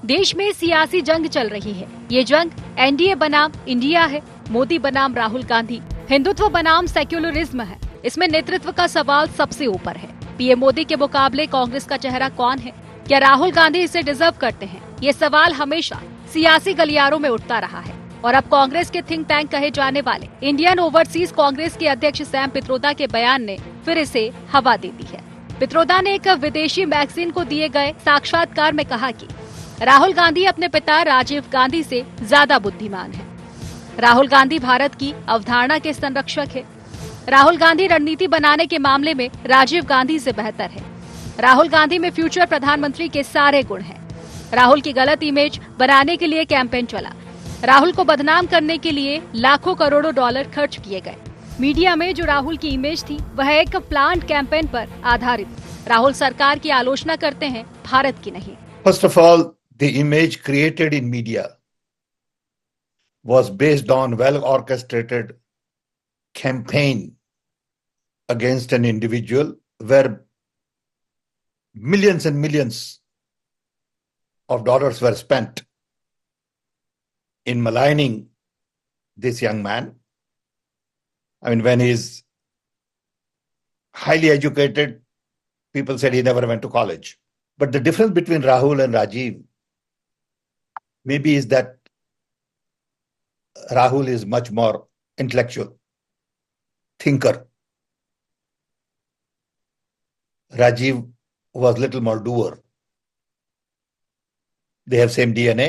देश में सियासी जंग चल रही है। ये जंग एनडीए बनाम इंडिया है, मोदी बनाम राहुल गांधी, हिंदुत्व बनाम सेक्युलरिज्म है। इसमें नेतृत्व का सवाल सबसे ऊपर है। पीएम मोदी के मुकाबले कांग्रेस का चेहरा कौन है? क्या राहुल गांधी इसे डिजर्व करते हैं? ये सवाल हमेशा सियासी गलियारों में उठता रहा है और अब कांग्रेस के थिंक टैंक कहे जाने वाले इंडियन ओवरसीज कांग्रेस के अध्यक्ष सैम पित्रोदा के बयान ने फिर इसे हवा दे दी है। पित्रोदा ने एक विदेशी मैगजीन को दिए गए साक्षात्कार में कहा कि राहुल गांधी अपने पिता राजीव गांधी से ज्यादा बुद्धिमान है। राहुल गांधी भारत की अवधारणा के संरक्षक है। राहुल गांधी रणनीति बनाने के मामले में राजीव गांधी से बेहतर है। राहुल गांधी में फ्यूचर प्रधानमंत्री के सारे गुण हैं। राहुल की गलत इमेज बनाने के लिए कैंपेन चला। राहुल को बदनाम करने के लिए लाखों करोड़ों डॉलर खर्च किए गए। मीडिया में जो राहुल की इमेज थी वह एक प्लान्ड कैंपेन पर आधारित। राहुल सरकार की आलोचना करते हैं, भारत की नहीं। First of all, the image created in media was based on well-orchestrated campaign against an individual where millions and millions of dollars were spent in maligning this young man. I mean, when he's highly educated, people said he never went to college. But the difference between Rahul and Rajiv maybe is that Rahul is much more intellectual, thinker. Rajiv was little more doer. They have same DNA.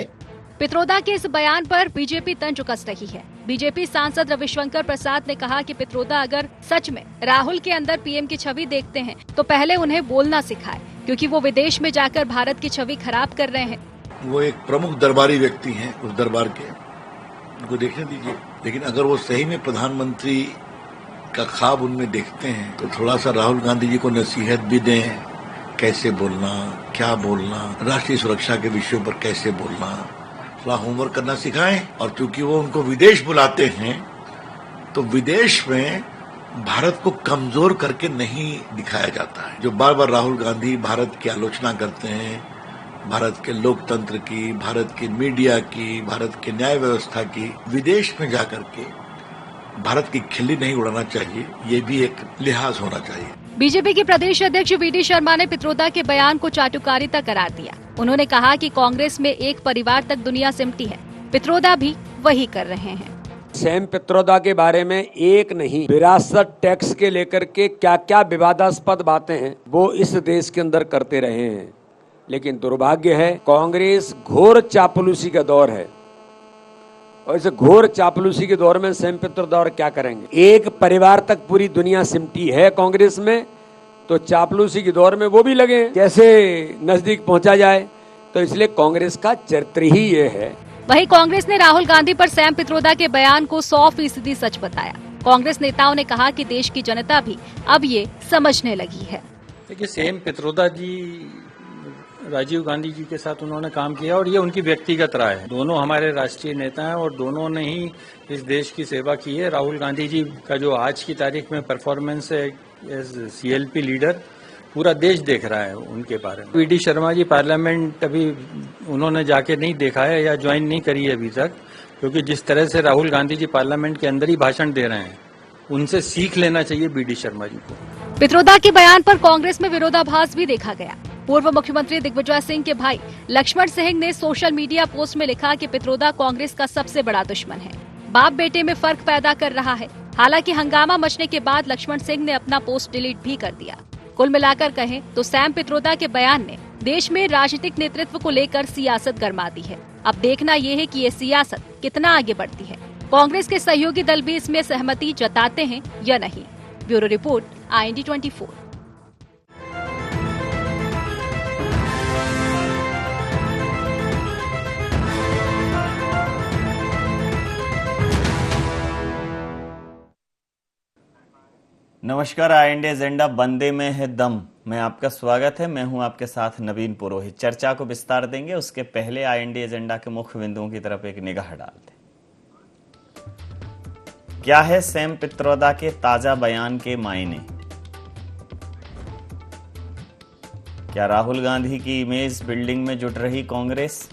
Pitroda के इस बयान पर BJP तंज कस रही है। BJP सांसद रविशंकर प्रसाद ने कहा कि पित्रोदा अगर सच में राहुल के अंदर पीएम की छवि देखते हैं तो पहले उन्हें बोलना सिखाए, क्योंकि वो विदेश में जाकर भारत की छवि खराब कर रहे हैं। वो एक प्रमुख दरबारी व्यक्ति हैं, उस दरबार के, उनको देखने दीजिए। लेकिन अगर वो सही में प्रधानमंत्री का ख्वाब उनमें देखते हैं तो थोड़ा सा राहुल गांधी जी को नसीहत भी दें, कैसे बोलना, क्या बोलना, राष्ट्रीय सुरक्षा के विषयों पर कैसे बोलना, थोड़ा होमवर्क करना सिखाएं। और चूंकि वो उनको विदेश बुलाते हैं तो विदेश में भारत को कमजोर करके नहीं दिखाया जाता है। जो बार बार राहुल गांधी भारत की आलोचना करते हैं, भारत के लोकतंत्र की, भारत की मीडिया की, भारत के न्याय व्यवस्था की, विदेश में जाकर के भारत की खिल्ली नहीं उड़ाना चाहिए। ये भी एक लिहाज होना चाहिए। बीजेपी के प्रदेश अध्यक्ष वीडी शर्मा ने पित्रोदा के बयान को चाटुकारिता करार दिया। उन्होंने कहा कि कांग्रेस में एक परिवार तक दुनिया सिमटी है। पित्रोदा भी वही कर रहे हैं। सैम पित्रोदा के बारे में एक नहीं, विरासत टैक्स के लेकर के क्या क्या विवादास्पद बातें हैं वो इस देश के अंदर करते रहे हैं। लेकिन दुर्भाग्य है, कांग्रेस घोर चापलूसी का दौर है और इस घोर चापलूसी के दौर में सैम पित्रोदा और क्या करेंगे। एक परिवार तक पूरी दुनिया सिमटी है कांग्रेस में, तो चापलूसी के दौर में वो भी लगे कैसे नजदीक पहुंचा जाए। तो इसलिए कांग्रेस का चरित्र ही ये है। वहीं कांग्रेस ने राहुल गांधी पर सैम पित्रोदा के बयान को 100% सच बताया। कांग्रेस नेताओं ने कहा कि देश की जनता भी अब ये समझने लगी है। देखिए, सैम पित्रोदा जी राजीव गांधी जी के साथ उन्होंने काम किया और ये उनकी व्यक्तिगत राय है। दोनों हमारे राष्ट्रीय नेता हैं और दोनों ने ही इस देश की सेवा की है। राहुल गांधी जी का जो आज की तारीख में परफॉर्मेंस है एज सीएलपी लीडर, पूरा देश देख रहा है उनके बारे में। वीडी शर्मा जी पार्लियामेंट अभी उन्होंने जाके नहीं देखा है या ज्वाइन नहीं करी है अभी तक, क्योंकि जिस तरह से राहुल गांधी जी पार्लियामेंट के अंदर ही भाषण दे रहे हैं, उनसे सीख लेना चाहिए वीडी शर्मा जी को। पित्रोदा के बयान पर कांग्रेस में विरोधाभास भी देखा गया। पूर्व मुख्यमंत्री दिग्विजय सिंह के भाई लक्ष्मण सिंह ने सोशल मीडिया पोस्ट में लिखा कि पित्रोदा कांग्रेस का सबसे बड़ा दुश्मन है, बाप बेटे में फर्क पैदा कर रहा है। हालांकि हंगामा मचने के बाद लक्ष्मण सिंह ने अपना पोस्ट डिलीट भी कर दिया। कुल मिलाकर कहें तो सैम पित्रोदा के बयान ने देश में राजनीतिक नेतृत्व को लेकर सियासत गरमा दी है। अब देखना ये है कि ये सियासत कितना आगे बढ़ती है। कांग्रेस के सहयोगी दल भी इसमें सहमति जताते हैं या नहीं। Bureau report, IND24। नमस्कार, IND एजेंडा बंदे में है दम में आपका स्वागत है। मैं हूं आपके साथ नवीन पुरोहित। चर्चा को विस्तार देंगे, उसके पहले IND एजेंडा के मुख्य बिंदुओं की तरफ एक निगाह डालते हैं। क्या है सैम पित्रोदा के ताजा बयान के मायने? क्या राहुल गांधी की इमेज बिल्डिंग में जुट रही कांग्रेस?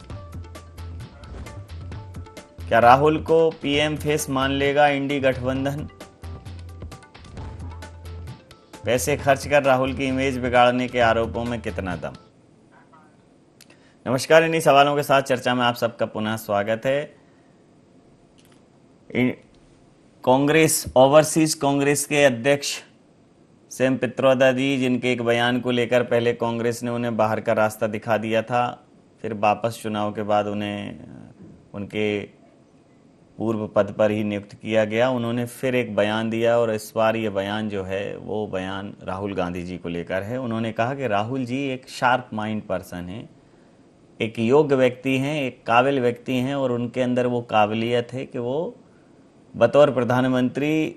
क्या राहुल को पीएम फेस मान लेगा इंडी गठबंधन? पैसे खर्च कर राहुल की इमेज बिगाड़ने के आरोपों में कितना दम? नमस्कार, इन्हीं सवालों के साथ चर्चा में आप सबका पुनः स्वागत है। कांग्रेस, ओवरसीज कांग्रेस के अध्यक्ष सैम पित्रोदा जी, जिनके एक बयान को लेकर पहले कांग्रेस ने उन्हें बाहर का रास्ता दिखा दिया था, फिर वापस चुनाव के बाद उन्हें उनके पूर्व पद पर ही नियुक्त किया गया। उन्होंने फिर एक बयान दिया और इस बार ये बयान जो है वो बयान राहुल गांधी जी को लेकर है। उन्होंने कहा कि राहुल जी एक शार्प माइंड पर्सन है, एक योग्य व्यक्ति हैं, एक काबिल व्यक्ति हैं और उनके अंदर वो काबिलियत है कि वो बतौर प्रधानमंत्री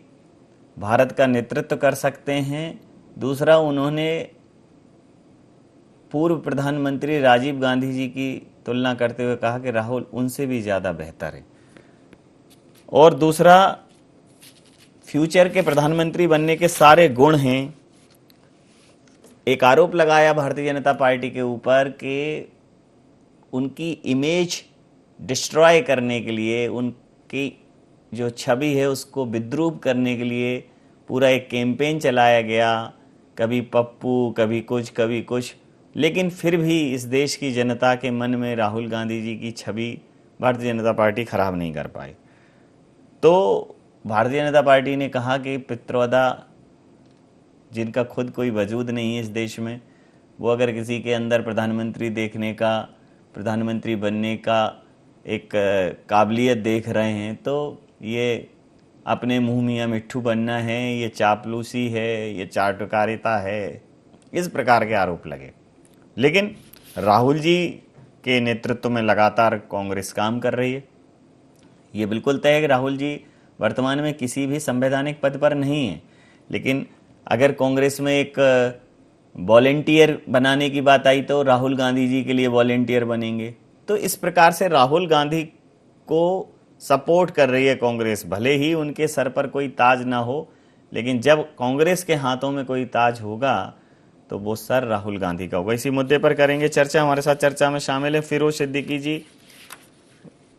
भारत का नेतृत्व कर सकते हैं। दूसरा, उन्होंने पूर्व प्रधानमंत्री राजीव गांधी जी की तुलना करते हुए कहा कि राहुल उनसे भी ज़्यादा बेहतर है। और दूसरा, फ्यूचर के प्रधानमंत्री बनने के सारे गुण हैं। एक आरोप लगाया भारतीय जनता पार्टी के ऊपर कि उनकी इमेज डिस्ट्रॉय करने के लिए, उनकी जो छवि है उसको विद्रूप करने के लिए पूरा एक कैंपेन चलाया गया, कभी पप्पू, कभी कुछ, लेकिन फिर भी इस देश की जनता के मन में राहुल गांधी जी की छवि भारतीय जनता पार्टी खराब नहीं कर पाई। तो भारतीय जनता पार्टी ने कहा कि पित्रोदा, जिनका खुद कोई वजूद नहीं है इस देश में, वो अगर किसी के अंदर प्रधानमंत्री देखने का, प्रधानमंत्री बनने का एक काबिलियत देख रहे हैं तो ये अपने मुंह मियाँ मिट्ठू बनना है, ये चापलूसी है, ये चाटुकारिता है, इस प्रकार के आरोप लगे। लेकिन राहुल जी के नेतृत्व में लगातार कांग्रेस काम कर रही है। ये बिल्कुल तय है कि राहुल जी वर्तमान में किसी भी संवैधानिक पद पर नहीं है, लेकिन अगर कांग्रेस में एक वॉलेंटियर बनाने की बात आई तो राहुल गांधी जी के लिए वॉलेंटियर बनेंगे। तो इस प्रकार से राहुल गांधी को सपोर्ट कर रही है कांग्रेस। भले ही उनके सर पर कोई ताज ना हो, लेकिन जब कांग्रेस के हाथों में कोई ताज होगा तो वो सर राहुल गांधी का होगा। इसी मुद्दे पर करेंगे चर्चा। हमारे साथ चर्चा में शामिल है फिरोज सिद्दीकी जी,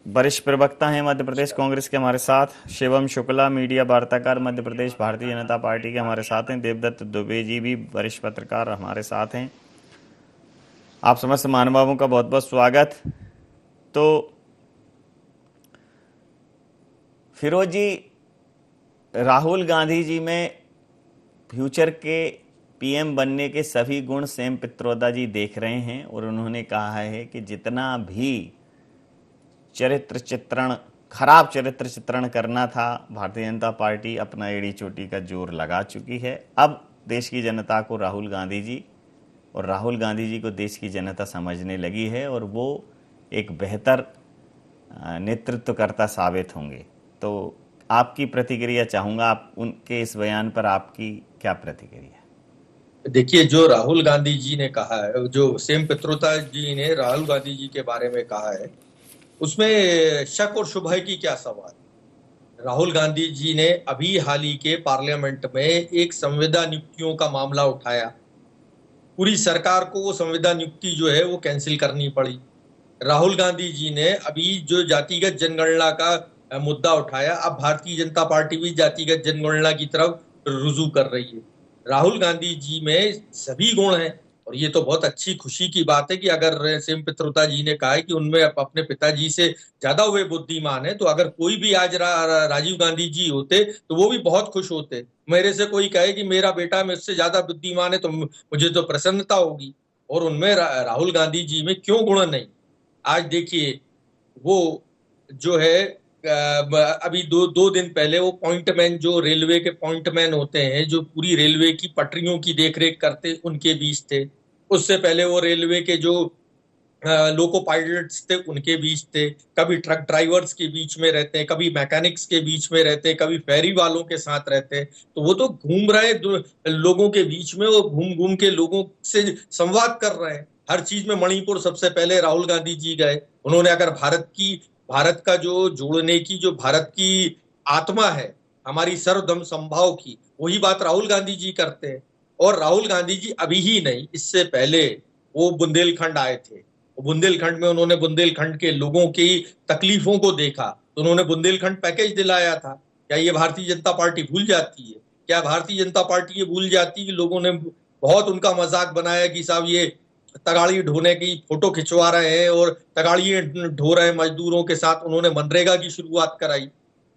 वरिष्ठ प्रवक्ता हैं मध्य प्रदेश कांग्रेस के हमारे साथ। शिवम शुक्ला, मीडिया वार्ताकार मध्य प्रदेश भारतीय जनता पार्टी के हमारे साथ हैं। देवदत्त दुबे जी भी वरिष्ठ पत्रकार हमारे साथ हैं। आप समस्त महानुभावों का बहुत बहुत स्वागत। तो फिरोज जी, राहुल गांधी जी में फ्यूचर के पीएम बनने के सभी गुण सैम पित्रोदा जी देख रहे हैं और उन्होंने कहा है कि जितना भी खराब चरित्र चित्रण करना था, भारतीय जनता पार्टी अपना एड़ी चोटी का जोर लगा चुकी है। अब देश की जनता को राहुल गांधी जी और राहुल गांधी जी को देश की जनता समझने लगी है और वो एक बेहतर नेतृत्वकर्ता साबित होंगे। तो आपकी प्रतिक्रिया चाहूंगा, आप उनके इस बयान पर आपकी क्या प्रतिक्रिया? देखिए, जो राहुल गांधी जी ने कहा है, जो सैम पित्रोदा जी ने राहुल गांधी जी के बारे में कहा है, उसमें शक और शुबह की क्या सवाल। राहुल गांधी जी ने अभी हाल ही के पार्लियामेंट में एक संविदा नियुक्तियों का मामला उठाया। पूरी सरकार को वो संविदा नियुक्ति जो है वो कैंसिल करनी पड़ी। राहुल गांधी जी ने अभी जो जातिगत जनगणना का मुद्दा उठाया, अब भारतीय जनता पार्टी भी जातिगत जनगणना की तरफ रुजू कर रही है। राहुल गांधी जी में सभी गुण हैं और ये तो बहुत अच्छी खुशी की बात है कि अगर सैम पित्रोदा जी ने कहा है कि उनमें अपने पिताजी से ज्यादा वे बुद्धिमान है, तो अगर कोई भी आज राजीव गांधी जी होते तो वो भी बहुत खुश होते। मेरे से कोई कहे कि मेरा बेटा मुझसे ज्यादा बुद्धिमान है तो मुझे तो प्रसन्नता होगी। और उनमें राहुल गांधी जी में क्यों गुण नहीं। आज देखिए, वो जो है अभी दो दिन पहले वो पॉइंटमैन, जो रेलवे के पॉइंटमैन होते हैं, जो पूरी रेलवे की पटरियों की देखरेख करते, उनके बीच थे। उससे पहले वो रेलवे के जो लोको पायलट्स थे उनके बीच थे। कभी ट्रक ड्राइवर्स के बीच में रहते हैं, कभी मैकेनिक्स के बीच में रहते हैं, कभी फेरी वालों के साथ रहते हैं। तो वो तो घूम रहे लोगों के बीच में, वो घूम घूम के लोगों से संवाद कर रहे हैं। हर चीज में मणिपुर सबसे पहले राहुल गांधी जी गए। उन्होंने अगर भारत का जो जोड़ने की, जो भारत की आत्मा है, हमारी सर्वधर्म संभाव की, वही बात राहुल गांधी जी करते हैं। और राहुल गांधी जी अभी ही नहीं, इससे पहले वो बुंदेलखंड आए थे। बुंदेलखंड में उन्होंने बुंदेलखंड के लोगों की तकलीफों को देखा तो उन्होंने बुंदेलखंड पैकेज दिलाया था। क्या ये भारतीय जनता पार्टी भूल जाती है? क्या भारतीय जनता पार्टी ये भूल जाती है कि लोगों ने बहुत उनका मजाक बनाया कि साहब ये तगाड़ी ढोने की फोटो खिंचवा रहे हैं और तगाड़ी ढो रहे हैं मजदूरों के साथ, उन्होंने मनरेगा की शुरुआत कराई।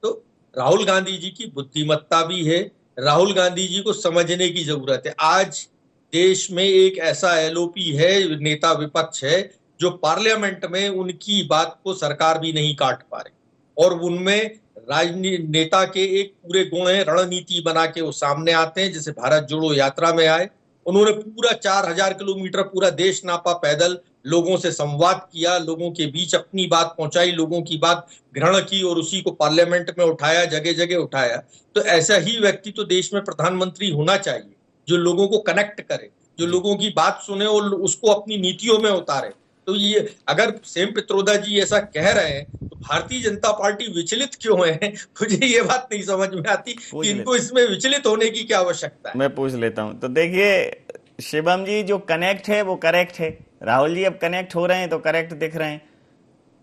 तो राहुल गांधी जी की बुद्धिमत्ता भी है, राहुल गांधी जी को समझने की जरूरत है। आज देश में एक ऐसा एलओपी है, नेता विपक्ष है, जो पार्लियामेंट में उनकी बात को सरकार भी नहीं काट पा रही और उनमें राजनीति नेता के एक पूरे गुण है, रणनीति बना के वो सामने आते हैं। जैसे भारत जोड़ो यात्रा में आए, उन्होंने पूरा 4000 किलोमीटर पूरा देश नापा, पैदल लोगों से संवाद किया, लोगों के बीच अपनी बात पहुंचाई, लोगों की बात ग्रहण की और उसी को पार्लियामेंट में उठाया, जगह जगह उठाया। तो ऐसा ही व्यक्ति तो देश में प्रधानमंत्री होना चाहिए, जो लोगों को कनेक्ट करे, जो लोगों की बात सुने और उसको अपनी नीतियों में उतारे। तो ये अगर सेम पित्रोदा जी ऐसा कह रहे हैं तो भारतीय जनता पार्टी विचलित क्यों है? मुझे ये बात नहीं समझ में आती कि इनको इसमें विचलित होने की क्या आवश्यकता है। मैं पूछ लेता हूं। तो देखिए शिवम जी, जो कनेक्ट है वो करेक्ट है। राहुल जी अब कनेक्ट हो रहे हैं तो करेक्ट दिख रहे हैं।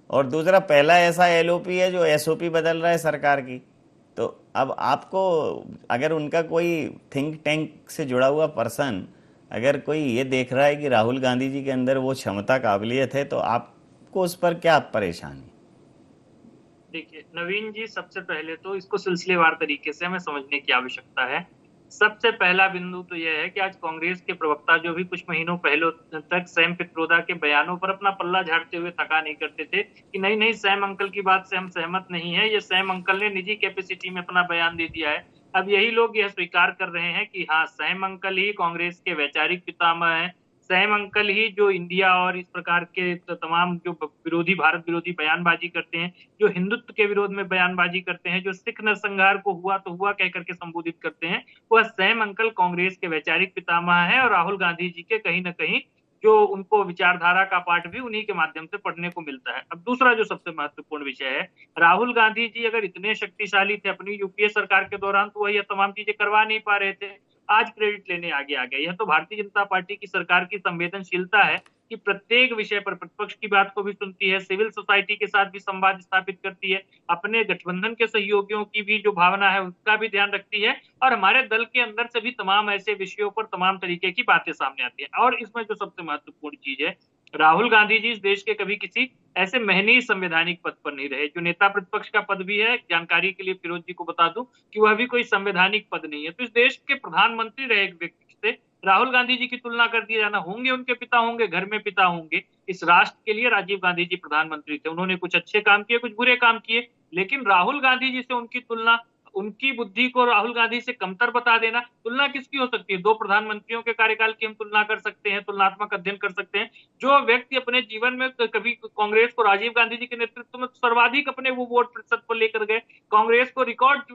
और दूसरा, पहला ऐसा एलओपी है जो एसओपी बदल रहा है सरकार की। तो अब आपको अगर उनका कोई थिंक टैंक से जुड़ा हुआ पर्सन अगर कोई ये देख रहा है कि राहुल गांधी जी के अंदर वो क्षमता, काबिलियत है, तो आपको उस पर क्या परेशानी? देखिए नवीन जी, सबसे पहले तो इसको सिलसिलेवार तरीके से हमें समझने की आवश्यकता है। सबसे पहला बिंदु तो यह है कि आज कांग्रेस के प्रवक्ता जो भी कुछ महीनों पहले तक सैम पित्रोदा के बयानों पर अपना पल्ला झाड़ते हुए थका नहीं करते थे कि नहीं नहीं सैम अंकल की बात से हम सहमत नहीं है, ये सैम अंकल ने निजी कैपेसिटी में अपना बयान दे दिया है। अब यही लोग यह स्वीकार कर रहे हैं कि हाँ, सैम अंकल ही कांग्रेस के वैचारिक पितामह हैं, सैम अंकल ही जो इंडिया और इस प्रकार के तमाम जो विरोधी, भारत विरोधी बयानबाजी करते हैं, जो हिंदुत्व के विरोध में बयानबाजी करते हैं, जो सिख नरसंहार को हुआ तो हुआ कह करके संबोधित करते हैं, वह सैम अंकल कांग्रेस के वैचारिक पितामह है। और राहुल गांधी जी के कहीं न कहीं जो उनको विचारधारा का पाठ भी उन्हीं के माध्यम से पढ़ने को मिलता है। अब दूसरा जो सबसे महत्वपूर्ण विषय है, राहुल गांधी जी अगर इतने शक्तिशाली थे अपनी यूपीए सरकार के दौरान तो वह यह तमाम चीजें करवा नहीं पा रहे थे, आज क्रेडिट लेने आगे आ गए। यह तो भारतीय जनता पार्टी की सरकार की संवेदनशीलता है कि प्रत्येक विषय पर प्रतिपक्ष की बात को भी सुनती है, सिविल सोसाइटी के साथ भी संवाद स्थापित करती है, अपने गठबंधन के सहयोगियों की भी जो भावना है उसका भी ध्यान रखती है, और हमारे दल के अंदर से भी तमाम ऐसे विषयों पर तमाम तरीके की बातें सामने आती है। और इसमें जो सबसे महत्वपूर्ण चीज है, राहुल गांधी जी इस देश के कभी किसी ऐसे महनीय संवैधानिक पद पर नहीं रहे। जो नेता प्रतिपक्ष का पद भी है, जानकारी के लिए फिरोज जी को बता दूं कि वह भी कोई संवैधानिक पद नहीं है। तो इस देश के प्रधानमंत्री रहे एक व्यक्ति से राहुल गांधी जी की तुलना कर दिया जाना, होंगे उनके पिता होंगे, घर में पिता होंगे। इस राष्ट्र के लिए राजीव गांधी जी प्रधानमंत्री थे, उन्होंने कुछ अच्छे काम किए, कुछ बुरे काम किए, लेकिन राहुल गांधी जी से उनकी तुलना, उनकी बुद्धि को राहुल गांधी से कमतर बता देना, तुलना किसकी हो सकती है? दो प्रधानमंत्रियों के कार्यकाल की हम तुलना कर सकते हैं, तुलनात्मक अध्ययन कर सकते हैं। जो व्यक्ति अपने जीवन में कभी कांग्रेस को राजीव गांधी जी के नेतृत्व में सर्वाधिक अपने वो वोट प्रतिशत पर लेकर गए, कांग्रेस को रिकॉर्ड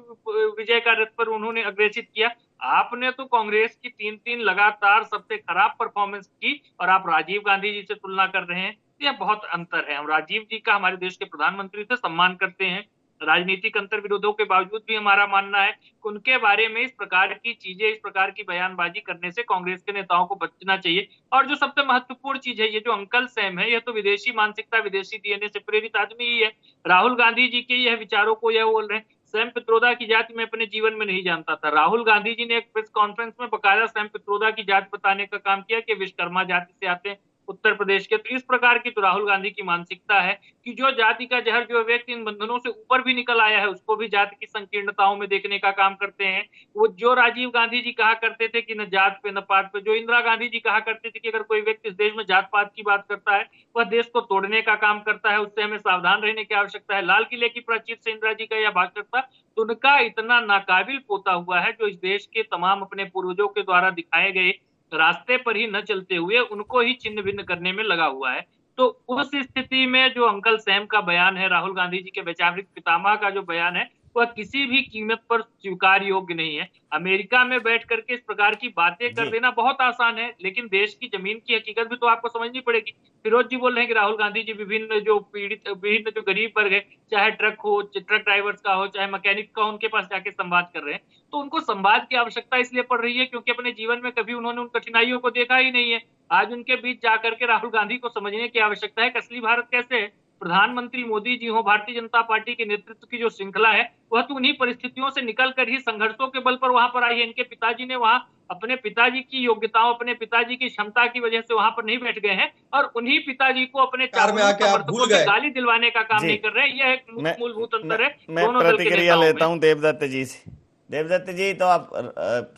विजय का रथ पर उन्होंने अग्रेसित किया, आपने तो कांग्रेस की 3-3 लगातार सबसे खराब परफॉर्मेंस की और आप राजीव गांधी जी से तुलना कर रहे हैं। यह बहुत अंतर है। हम राजीव जी का हमारे देश के प्रधानमंत्री से सम्मान करते हैं, राजनीतिक अंतर विरोधों के बावजूद भी हमारा मानना है कि उनके बारे में इस प्रकार की चीजें, इस प्रकार की बयानबाजी करने से कांग्रेस के नेताओं को बचना चाहिए। और जो सबसे महत्वपूर्ण चीज है, ये जो अंकल सैम है, यह तो विदेशी मानसिकता, विदेशी डीएनए से प्रेरित आदमी ही है। राहुल गांधी जी के यह विचारों को यह बोल रहे हैं, सैम पित्रोदा की जाति मैं अपने जीवन में नहीं जानता था। राहुल गांधी जी ने एक प्रेस कॉन्फ्रेंस में बकायदा सैम पित्रोदा की जाति बताने का काम किया कि विश्वकर्मा जाति से आते हैं, उत्तर प्रदेश के। तो इस प्रकार की तो राहुल गांधी की मानसिकता है कि जो जाति का जहर, जो व्यक्ति इन बंधनों से ऊपर भी निकल आया है, उसको भी जाति की संकीर्णताओं में देखने का काम करते हैं। वो जो राजीव गांधी जी कहा करते थे कि न जात पे न पात पे, जो इंदिरा गांधी जी कहा करते थे कि अगर कोई व्यक्ति इस देश में जात पात की बात करता है वह देश को तोड़ने का काम करता है, उससे हमें सावधान रहने की आवश्यकता है। लाल किले की प्राचीर से इंदिरा जी का यह भाषण था, तो उनका इतना नाकाबिल पोता हुआ है जो इस देश के तमाम अपने पूर्वजों के द्वारा दिखाए गए रास्ते पर ही न चलते हुए उनको ही छिन्न भिन्न करने में लगा हुआ है। तो उस स्थिति में जो अंकल सैम का बयान है, राहुल गांधी जी के वैचारिक पितामह का जो बयान है, वह किसी भी कीमत पर स्वीकार योग्य नहीं है। अमेरिका में बैठ करके इस प्रकार की बातें कर देना बहुत आसान है, लेकिन देश की जमीन की हकीकत भी तो आपको समझनी पड़ेगी। फिरोज जी बोल रहे हैं कि राहुल गांधी जी विभिन्न जो पीड़ित, विभिन्न जो गरीब वर्ग है, चाहे ट्रक हो, ट्रक ड्राइवर्स का हो, चाहे मैकेनिक का हो, उनके पास जाके संवाद कर रहे हैं। तो उनको संवाद की आवश्यकता इसलिए पड़ रही है क्योंकि अपने जीवन में कभी उन्होंने उन कठिनाइयों को देखा ही नहीं है। आज उनके बीच जाकर के राहुल गांधी को समझने की आवश्यकता है कि असली भारत कैसे है। प्रधानमंत्री मोदी जी हो, भारतीय जनता पार्टी के नेतृत्व की जो श्रृंखला है वह तो उन्हीं परिस्थितियों से निकलकर ही संघर्षों के बल पर वहां पर आई है। इनके पिताजी ने वहां अपने पिताजी की योग्यताओं, अपने पिताजी की क्षमता की वजह से वहां पर नहीं बैठ गए हैं और उन्हीं पिताजी को अपने कार में आके आप भूल समर्थकों से गए। गाली दिलवाने का काम जी। नहीं कर रहे हैं। यह एक मूलभूत अंतर है मैं दोनों दल के प्रतिक्रिया नेताओं लेता में। हूं देवदत्त जी से। देवदत्त जी, तो आप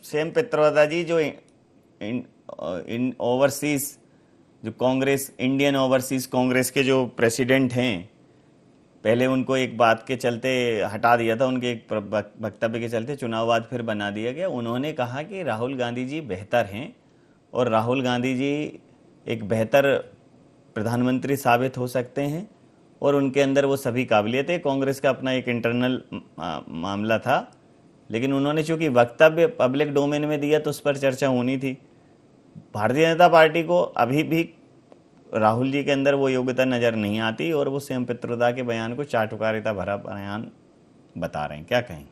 सेम पित्रोदा जी जो इन ओवरसीज जो कांग्रेस, इंडियन ओवरसीज कांग्रेस के जो प्रेसिडेंट हैं, पहले उनको एक बात के चलते हटा दिया था, उनके एक वक्तव्य के चलते चुनाव बाद फिर बना दिया गया। उन्होंने कहा कि राहुल गांधी जी बेहतर हैं और राहुल गांधी जी एक बेहतर प्रधानमंत्री साबित हो सकते हैं और उनके अंदर वो सभी काबिलियतें। कांग्रेस का अपना एक इंटरनल मामला था, लेकिन उन्होंने चूंकि वक्तव्य पब्लिक डोमेन में दिया तो उस पर चर्चा होनी थी। भारतीय जनता पार्टी को अभी भी राहुल जी के अंदर वो योग्यता नजर नहीं आती और वो स्वयं पित्रोदा के बयान को चाटुकारिता भरा बयान बता रहे हैं। क्या कहें?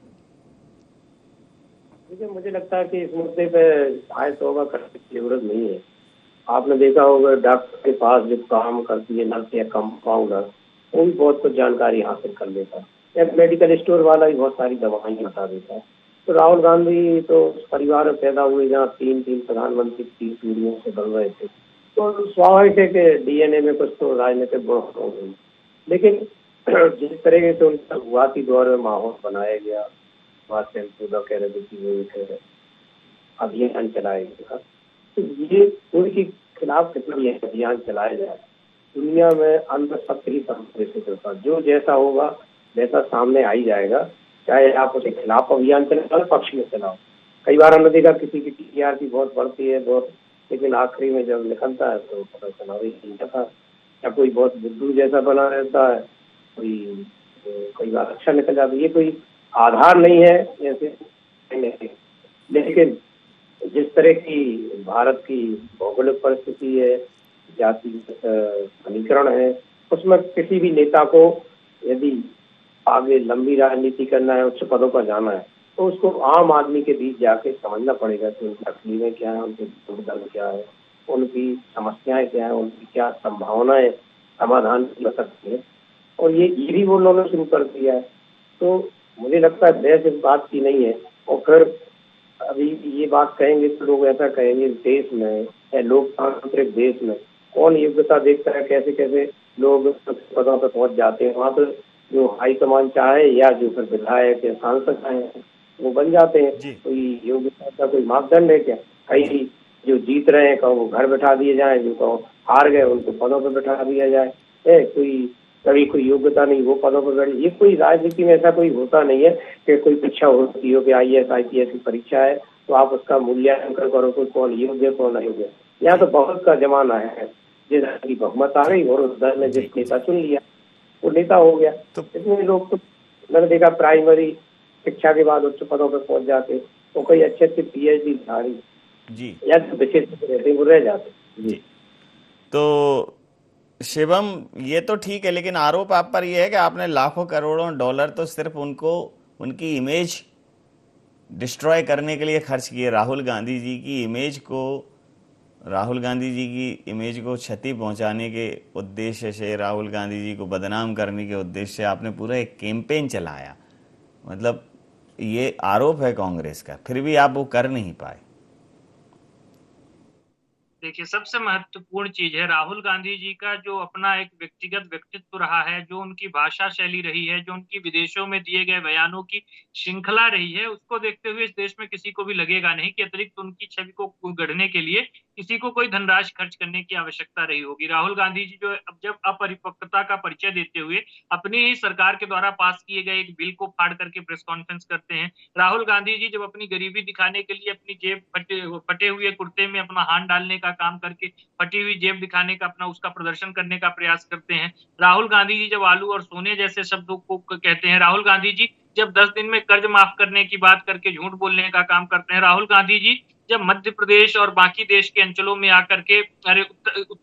देखिए, मुझे लगता है कि इस मुद्दे पे आय तौबा करने की जरूरत नहीं है। आपने देखा होगा डॉक्टर के पास जो काम करती है नर्स या कंपाउंडर, वो भी बहुत कुछ जानकारी हासिल कर लेता है, या मेडिकल स्टोर वाला भी बहुत सारी दवाएं बता देता है। तो राहुल गांधी तो उस परिवार में पैदा हुए जहाँ तीन प्रधानमंत्री 3 पीढ़ियों से बन रहे थे, तो स्वाभाविक है कि डीएनए में कुछ तो राजनीतिक गुण होंगे। लेकिन जिस तरीके से उनका शुरुआती दौर में माहौल बनाया गया, कह रहे थे कि वो एक अभियान चलाया गया, तो ये उनके खिलाफ कितना अभियान चलाया जाए। दुनिया में अंदर सत्य ही संप्रेषित होता, जो जैसा होगा वैसा सामने आ ही जाएगा, चाहे आप उसके खिलाफ अभियान चलाओ पक्ष में चलाओ। कई बार हमने देखा किसी की टीआरपी बहुत बढ़ती है बहुत, लेकिन आखिरी में जब निकलता है तो पता चला वही था, या कोई बहुत बुद्धू जैसा बना रहता है, कोई कई बार अच्छा निकल जाता है। ये कोई आधार नहीं है ऐसे, लेकिन जिस तरह की भारत की भौगोलिक परिस्थिति है, जाति समीकरण है, उसमें किसी भी नेता को यदि आगे लंबी राजनीति करना है, उच्च पदों पर जाना है, तो उसको आम आदमी के बीच जाके समझना पड़ेगा कि उनकी तकलीफें क्या है, उनके दर्द क्या है, उनकी समस्याएं क्या है, उनकी क्या संभावनाएं समाधान की हो सकती है। और ये भी वो लोगों ने शुरू कर दिया है। तो मुझे लगता है बहस इस बात की नहीं है। और फिर अभी ये बात कहेंगे तो लोग ऐसा कहेंगे, देश में या लोकतांत्रिक देश में कौन योग्यता देखता है, कैसे कैसे लोग पदों पर पहुंच जाते हैं। वहाँ तो जो हाईकमान चाहे या जो फिर विधायक या सांसद चाहे वो बन जाते हैं। कोई योग्यता का कोई मापदंड है क्या? कई जो जीत रहे हैं कहो वो घर बैठा दिए जाए, जो कहो हार गए उनको पदों पर बैठा दिया जाए। कभी कोई योग्यता नहीं वो पदों पर बैठे। ये कोई राजनीति में ऐसा कोई होता नहीं है कि कोई परीक्षा होती हो कि IAS IPS की परीक्षा है तो आप उसका मूल्यांकन करो कि कौन योग्य कौन अयोग्य। यहाँ तो बहुत का जमाना है, जिस दल की बहुमत आ गई और उस दल ने जिस नेता चुन लिया वो नेता हो गया। तो इतने लोग तो मैंने देखा प्राइमरी शिक्षा के बाद उच्च पदों पर पहुंच जाते, तो कोई अच्छे PhD धारी जी या विशेष रहते वो रह जाते। जी तो शिवम, ये तो ठीक है, लेकिन आरोप आप पर यह है कि आपने लाखों करोड़ों डॉलर तो सिर्फ उनको उनकी इमेज डिस्ट्रॉय करने के लिए खर्च किए। राहुल गांधी जी की इमेज को क्षति पहुंचाने के उद्देश्य से, राहुल गांधी जी को बदनाम करने के उद्देश्य से आपने पूरा एक कैंपेन चलाया। मतलब ये आरोप है कांग्रेस का, फिर भी आप वो कर नहीं पाए। देखिए, सबसे महत्वपूर्ण चीज है राहुल गांधी जी का जो अपना एक व्यक्तिगत व्यक्तित्व रहा है, जो उनकी भाषा शैली रही है, जो उनकी विदेशों में दिए गए बयानों की श्रृंखला रही है, उसको देखते हुए इस देश में किसी को भी लगेगा नहीं कि अतिरिक्त उनकी छवि को गढ़ने के लिए किसी को कोई धनराशि खर्च करने की आवश्यकता रही होगी। राहुल गांधी जी जो अब जब अपरिपक्वता का परिचय देते हुए अपनी ही सरकार के द्वारा पास किए गए एक बिल को फाड़ करके प्रेस कॉन्फ्रेंस करते हैं, राहुल गांधी जी जब अपनी गरीबी दिखाने के लिए अपनी जेब फटे हुए कुर्ते में अपना हाथ डालने का काम करके फटी हुई जेब दिखाने का अपना उसका प्रदर्शन करने का प्रयास करते हैं, राहुल गांधी जी जब आलू और सोने जैसे शब्दों को कहते हैं, राहुल गांधी जी जब 10 दिन में कर्ज माफ करने की बात करके झूठ बोलने का काम करते हैं, राहुल गांधी जी जब मध्य प्रदेश और बाकी देश के अंचलों में आकर के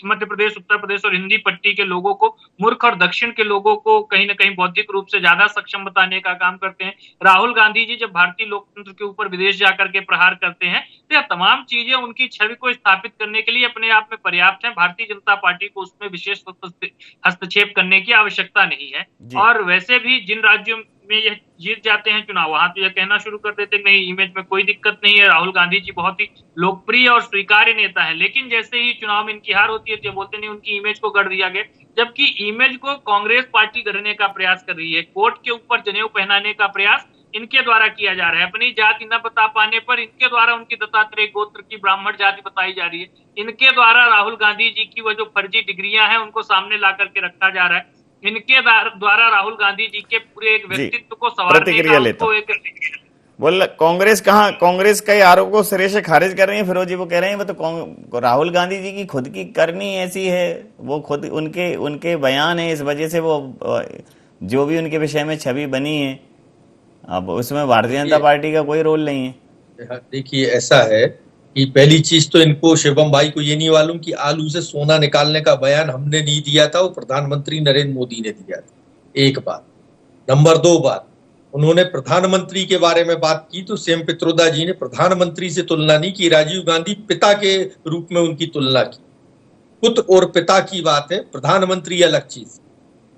मध्य प्रदेश, उत्तर प्रदेश और हिंदी पट्टी के लोगों को मूर्ख और दक्षिण के लोगों को कहीं न कहीं बौद्धिक रूप से ज्यादा सक्षम बताने का काम करते हैं। राहुल गांधी जी जब भारतीय लोकतंत्र के ऊपर विदेश जाकर के प्रहार करते हैं तो यह तमाम चीजें उनकी छवि को स्थापित करने के लिए अपने आप में पर्याप्त है। भारतीय जनता पार्टी को उसमें विशेष हस्तक्षेप करने की आवश्यकता नहीं है। और वैसे भी जिन राज्यों में यह जीत जाते हैं चुनाव, वहां तो यह कहना शुरू कर देते नहीं, इमेज में कोई दिक्कत नहीं है, राहुल गांधी जी बहुत ही लोकप्रिय और स्वीकार्य नेता है। लेकिन जैसे ही चुनाव में इनकी हार होती है तो बोलते नहीं उनकी इमेज को गढ़ दिया गया, जबकि इमेज को कांग्रेस पार्टी गढ़ने का प्रयास कर रही है। कोर्ट के ऊपर जनेऊ पहनाने का प्रयास इनके द्वारा किया जा रहा है। अपनी जाति न बता पाने पर इनके द्वारा उनकी दत्तात्रेय गोत्र की ब्राह्मण जाति बताई जा रही है। इनके द्वारा राहुल गांधी जी की वो जो फर्जी डिग्रियां हैं उनको सामने ला करके रखा जा रहा है। इनके द्वारा राहुल गांधी जी के पूरे एक व्यक्तित्व को संवारने का उनको एक बोल कांग्रेस का ये आरोप को सिरे से खारिज कर रही है फिरोज जी। वो कह रहे हैं वो तो राहुल गांधी जी की खुद की करनी ऐसी है, वो खुद उनके बयान है, इस वजह से वो जो भी उनके विषय में छवि बनी है अब उसमें भारतीय जनता पार्टी का कोई रोल नहीं है। देखिए ऐसा है कि पहली चीज तो इनको शिवम भाई को ये नहीं मालूम कि आलू से सोना निकालने का बयान हमने नहीं दिया था, वो प्रधानमंत्री नरेंद्र मोदी ने दिया था, एक बात। नंबर 2 बात, उन्होंने प्रधानमंत्री के बारे में बात की तो सेम पित्रोदा जी ने प्रधानमंत्री से तुलना नहीं की, राजीव गांधी पिता के रूप में उनकी तुलना की। पुत्र और पिता की बात है, प्रधानमंत्री अलग चीज।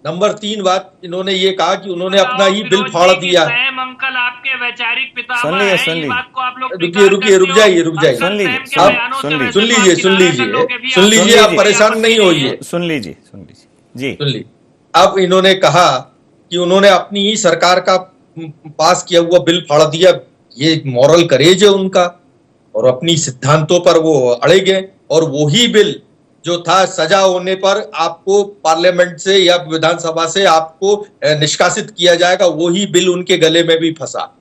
नंबर 3 बात, इन्होंने ये कहा कि उन्होंने अपना ही बिल फाड़ दिया। अंकल आपके वैचारिक पितामह सुन लीजिए, रुक जाइए सुन लीजिए, आप परेशान नहीं होइए, सुन लीजिए जी। सुन लीजिए, अब इन्होंने कहा कि उन्होंने अपनी ही सरकार का पास किया हुआ बिल फाड़ दिया, ये मॉरल करेज है उनका, और अपनी सिद्धांतों पर वो अड़े गए। और वही बिल जो था सजा होने पर आपको पार्लियामेंट से या विधानसभा से आपको निष्कासित किया जाएगा, वही बिल उनके गले में भी फंसा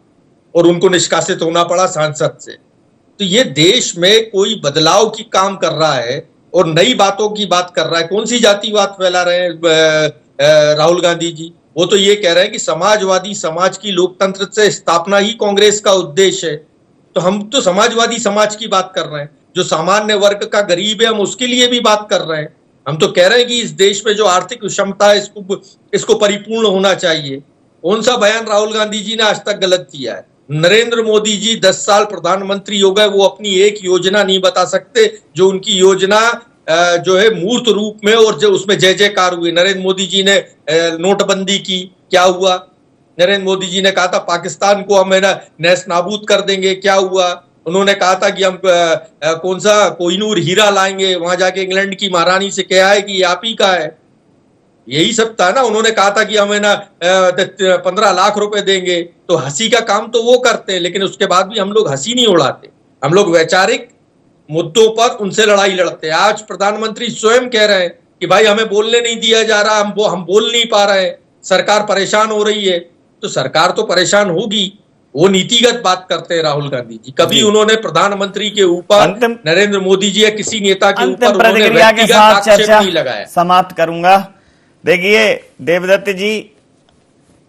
और उनको निष्कासित होना पड़ा सांसद से। तो ये देश में कोई बदलाव की काम कर रहा है और नई बातों की बात कर रहा है। कौन सी जातिवाद फैला रहे हैं राहुल गांधी जी? वो तो ये कह रहे हैं कि समाजवादी समाज की लोकतंत्र से स्थापना ही कांग्रेस का उद्देश्य है। तो हम तो समाजवादी समाज की बात कर रहे हैं, जो सामान्य वर्ग का गरीब है हम उसके लिए भी बात कर रहे हैं। हम तो कह रहे हैं कि इस देश में जो आर्थिक विषमता है इसको परिपूर्ण होना चाहिए। कौन सा बयान राहुल गांधी जी ने आज तक गलत किया है? नरेंद्र मोदी जी 10 साल प्रधानमंत्री हो गए, वो अपनी एक योजना नहीं बता सकते जो उनकी योजना जो है मूर्त रूप में और जो उसमें जय जयकार हुई। नरेंद्र मोदी जी ने नोटबंदी की, क्या हुआ? नरेंद्र मोदी जी ने कहा था पाकिस्तान को हम नेस्त नाबूद कर देंगे, क्या हुआ? उन्होंने कहा था कि हम कौन सा कोहिनूर हीरा लाएंगे, वहां जाके इंग्लैंड की महारानी से क्या है कि ये आप ही का है, यही सब था ना। उन्होंने कहा था कि हम 15 लाख रुपए देंगे। तो हंसी का काम तो वो करते हैं, लेकिन उसके बाद भी हम लोग हंसी नहीं उड़ाते, हम लोग वैचारिक मुद्दों पर उनसे लड़ाई लड़ते हैं। आज प्रधानमंत्री स्वयं कह रहे हैं कि भाई हमें बोलने नहीं दिया जा रहा, हम बोल नहीं पा रहे हैं, सरकार परेशान हो रही है। तो सरकार तो परेशान होगी, वो नीतिगत बात करते हैं राहुल गांधी जी। कभी उन्होंने प्रधानमंत्री के ऊपर, नरेंद्र मोदी जी या किसी नेता के ऊपर उन्होंने व्यक्तिगत आक्षेप नहीं लगाया। समाप्त करूंगा। देखिए देवदत्त जी,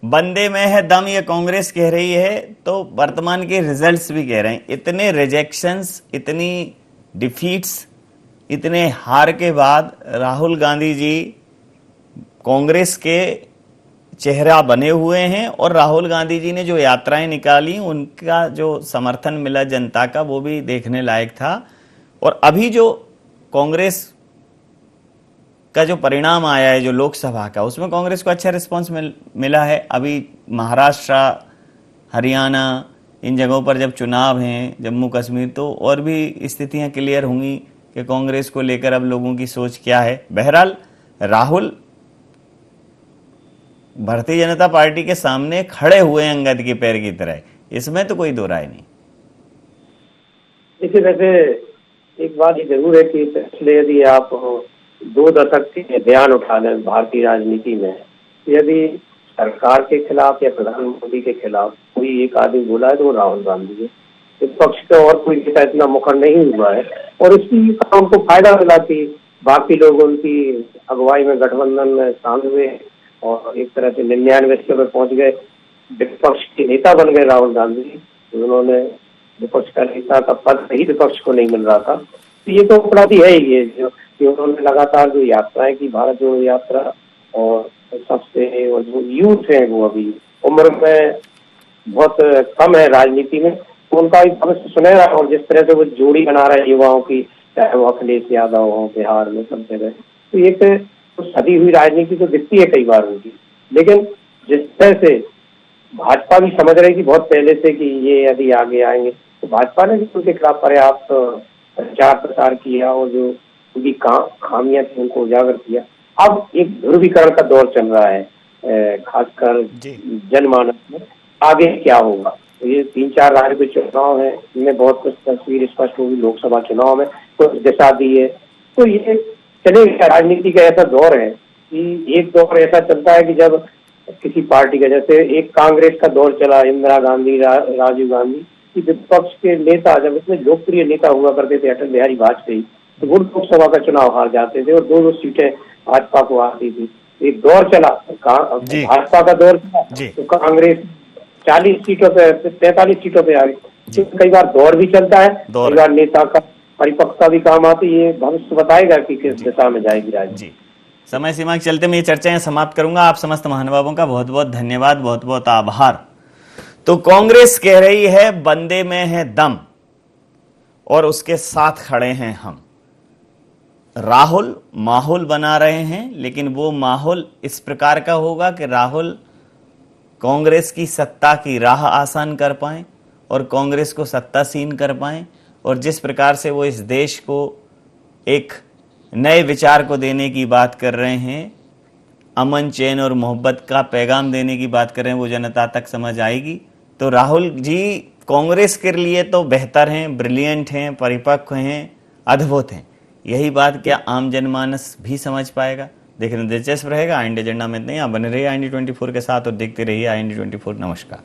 बंदे में है दम, ये कांग्रेस कह रही है, तो वर्तमान के रिजल्ट्स भी कह रहे हैं। इतने रिजेक्शंस, इतनी डिफीट्स, इतने हार के बाद राहुल गांधी जी कांग्रेस के चेहरा बने हुए हैं और राहुल गांधी जी ने जो यात्राएं निकाली उनका जो समर्थन मिला जनता का वो भी देखने लायक था। और अभी जो कांग्रेस का जो परिणाम आया है जो लोकसभा का, उसमें कांग्रेस को अच्छा रिस्पांस मिला है। अभी महाराष्ट्र, हरियाणा, इन जगहों पर जब चुनाव हैं, जम्मू कश्मीर, तो और भी स्थितियां क्लियर होंगी कि कांग्रेस को लेकर अब लोगों की सोच क्या है। बहरहाल राहुल भारतीय जनता पार्टी के सामने खड़े हुए अंगद के पैर की तरह, इसमें तो कोई दो राय नहीं। देखिए, वैसे एक बात ये जरूर है कि पिछले यदि आप 2 दशक के बयान उठा लें भारतीय राजनीति में, यदि सरकार के खिलाफ या प्रधानमंत्री के खिलाफ कोई एक आदमी बोला है तो वो राहुल गांधी है। इस पक्ष का और कोई नेता इतना मुखर नहीं हुआ है और इसकी उनको फायदा मिला कि बाकी लोग उनकी अगुवाई में गठबंधन में शामिल हुए और एक तरह से 99 पे पहुंच गए, विपक्ष के नेता बन गए राहुल गांधी। उन्होंने विपक्ष का नेता का पद ही विपक्ष को नहीं मिल रहा था। तो ये तो अपराधी है ही, ये जो कि उन्होंने लगातार जो यात्राएं की, भारत जोड़ो यात्रा, और सबसे और जो यूथ है वो अभी उम्र में बहुत कम है राजनीति में, तो उनका भी भविष्य सुनहरा, और जिस तरह से वो जोड़ी बना रहे हैं युवाओं की, चाहे वो अखिलेश यादव हो बिहार में, सब जगह, तो एक तो सदी हुई राजनीति तो दिखती है कई बार उनकी। लेकिन जिस तरह से भाजपा भी समझ रही थी बहुत पहले से कि ये यदि आगे आएंगे, तो भाजपा ने भी उनके खिलाफ पर्याप्त प्रचार प्रसार किया और जो उनकी खामियां थी उनको उजागर किया। अब एक ध्रुवीकरण का दौर चल रहा है, खासकर जनमानस में, आगे क्या होगा। तो ये 3-4 राज्य के चुनाव है, इनमें बहुत कुछ तस्वीर स्पष्ट होगी, लोकसभा चुनाव में कुछ दिशा दी है। तो ये चलेगा, राजनीति का ऐसा दौर है कि एक दौर ऐसा चलता है कि जब किसी पार्टी का, जैसे एक कांग्रेस का दौर चला, इंदिरा गांधी, राजीव गांधी, कि विपक्ष के नेता जब इतने लोकप्रिय नेता हुआ करते थे, अटल बिहारी वाजपेयी, तो वो लोकसभा का चुनाव हार जाते थे और 2-2 सीटें भाजपा को आती थी। एक दौर चला, भाजपा का दौर चला, तो कांग्रेस 40 सीटों पे, 43 सीटों पे आ गई। कई बार दौर भी चलता है, कई बार नेता का परिपक्वता भी काम आती है। भविष्य बताएगा कि किस दिशा में जाएगी राजनीति। समय सीमा के चलते मैं ये चर्चा समाप्त करूंगा। आप समस्त महानुभावों का बहुत बहुत धन्यवाद, बहुत बहुत आभार। तो कांग्रेस कह रही है बंदे में है दम और उसके साथ खड़े हैं हम। राहुल माहौल बना रहे हैं, लेकिन वो माहौल इस प्रकार का होगा कि राहुल कांग्रेस की सत्ता की राह आसान कर पाएं और कांग्रेस को सत्तासीन कर पाएं, और जिस प्रकार से वो इस देश को एक नए विचार को देने की बात कर रहे हैं, अमन चैन और मोहब्बत का पैगाम देने की बात कर रहे हैं, वो जनता तक समझ आएगी। तो राहुल जी कांग्रेस के लिए तो बेहतर हैं, ब्रिलियंट हैं, परिपक्व हैं, अद्भुत हैं। यही बात क्या आम जनमानस भी समझ पाएगा? देखना दिलचस्प रहेगा। IND एजेंडा में नहीं, आप बने रहिए IND 24 के साथ और देखते रहिए IND 24। नमस्कार।